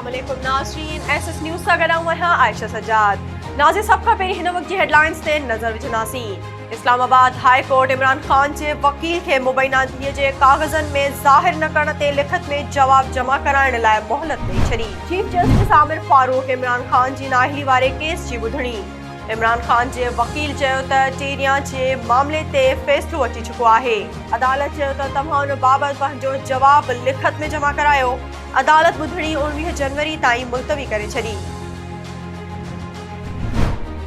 अस्सलामुअलैकुम नाज़रीन, SS news सां गॾु आहियां आयशा सजाद। नाज़े सभ खां पहिरीं हिन वक़्त जी हेडलाइंस ते नज़र विझंदासीं। इस्लामाबाद हाई कोर्ट इमरान ख़ान जे वकील खे मुबैनातीअ जे काग़ज़नि में ज़ाहिर न करण ते लिखत में जवाब जमा कराइण लाइ मोहलत ॾेई छॾी। चीफ जस्टिस आमिर फारूक इमरान ख़ान जी नाअहली वारे केस जी ॿुधणी। इमरान ख़ान जे वकील चयो त टेरियां जे मामले ते फ़ैसिलो अची चुको आहे। अदालत चयो त तव्हां उन बाबति पंहिंजो जवाब लिखत में जमा करायो। अदालत ॿुधणी 19 जनवरी ताईं मुलतवी करे छॾी।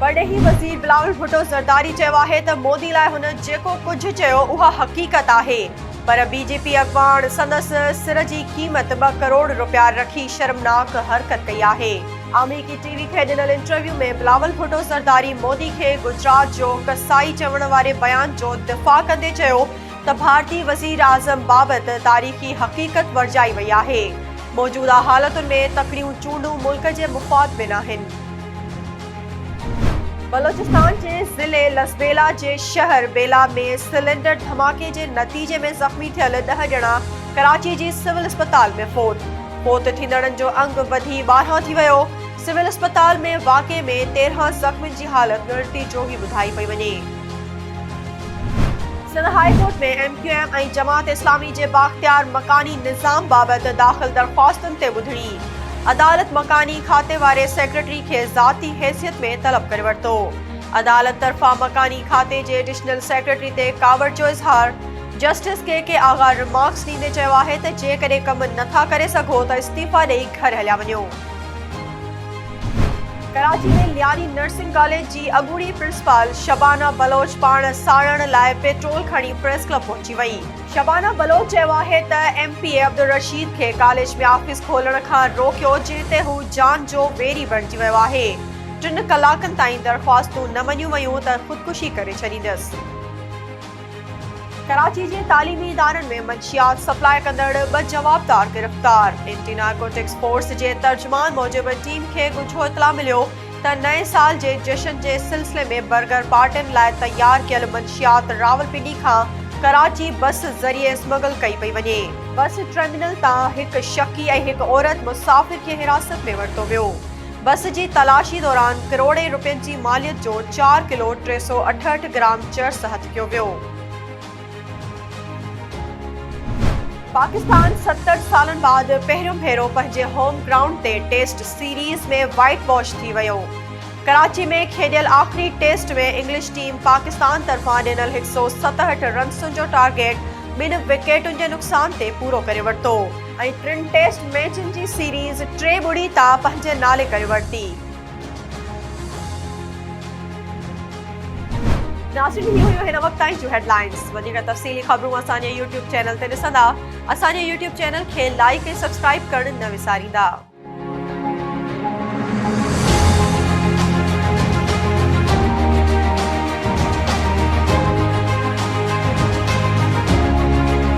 परॾेही वज़ीर बिलावल भुट्टो ज़रदारी चयो आहे त मोदी लाइ हुन जेको कुझु चयो उहा हक़ीक़त आहे, पर बीजेपी अॻवान संदसि सिर जी क़ीमत 2 करोड़ रुपया रखी शर्मनाक हरकत कई आहे। अमरीकी टीवी खे ॾिनल इंटरव्यू में बिलावल भुट्टो ज़रदारी मोदी खे गुजरात जो कसाई चवण वारे बयान जो दिफ़ा कंदे चयो त भारतीय वज़ीर आज़म बाबति तारीख़ी हक़ीक़त वर्जाई वई आहे। मौजूदा हालतुनि में तकड़ियूं चूंडूं मुल्क जे मुफ़ाद में नाहिनि। बलोचिस्तान जे ज़िले लसबेला जे शहर बेला में सिलेंडर धमाके जे नतीजे में ज़ख़्मी थियल 10 ॼणा कराची जी सिविल अस्पताल में फ़ौत थींदड़नि जो अंग वधी 12 थी वियो। सिविल अस्पताल में वाक़े में 13 ज़ख़्मियुनि जी हालत ॻणिती जोगी ॿुधाई पई वञे। सिंध हाई कोर्ट में MQM ऐं जमात इस्लामी जे बाख्तियार मकानी निज़ाम बाबति दाख़िल दरख़्वास्तुनि ते ॿुधणी। अदालत मकानी खाते वारे सेक्रेटरी खे ज़ाती हैसियत में तलब करे वरितो। अदालत तरफ़ां मकानी खाते जे एडिशनल सेक्रेटरी ते कावड़ जो इज़हार। जस्टिस के आगा रिमार्क्स ॾींदे चयो आहे त जेकॾहिं कम नथा करे सघो त इस्तीफ़ा ॾेई घर हलिया वञो। कराची में लियारी नर्सिंग कॉलेज जी अॻूणी प्रिंसिपल शबाना बलोच पाण साड़ण लाइ पेट्रोल खणी प्रेस क्लब पहुची वई। शबाना बलोच चयो आहे त MP अब्दुल रशीद खे कॉलेज में ऑफिस खोलण खां रोकियो, जिते हू जान जो वेरी बणिजी वियो आहे। 3 कलाकनि ताईं दरख़्वास्तूं न मञियूं वयूं त ख़ुदकुशी करे छॾींदसि। कराची जे तालीमी इदारनि में मंशियात सप्लाई कंदड़ 2 जवाबदार गिरफ़्तार। एंटी नारकोटिक्स फोर्स जे तर्जुमान मूजिबि टीम खे ॻुझो इतला मिलियो त नए साल जे जश्न जे सिलसिले में बर्गर पार्टियुनि लाइ तयार कयल मंशियात रावलपिंडी खां कराची बस ज़रिए स्मगल कई पई वञे। बस टर्मिनल तां हिकु शकी ऐं हिकु औरत मुसाफ़िर खे हिरासत में वरितो वियो। बस जी तलाशी दौरान करोड़े रुपयनि जी मालियत जो 4 किलो 368 ग्राम चर्स हथ कयो वियो। पाकिस्तान 70 सालनि बाद पहिरियों भेरो पंहिंजे होम ग्राउंड ते टेस्ट सीरीज़ में वाइट वॉश थी वियो। कराची में खेॾियल आख़िरी टेस्ट में इंग्लिश टीम पाकिस्तान तरफ़ां ॾिनल 167 रन्सुनि जो टारगेट 2 विकेटुनि जे नुक़सान ते पूरो करे वरितो ऐं 3 टेस्ट मैचुनि जी सीरीज़ 3-0 तां पंहिंजे नाले करे वरिती। नाज़रीन, ही हुयूं हिन वक़्त ताईं जूं हेडलाइंस। वधीक तफ़सीली ख़बरूं असांजे YouTube चैनल ते ॾिसंदा। असांजे YouTube चैनल खे लाइक ऐं सब्सक्राइब करणु न विसारींदा।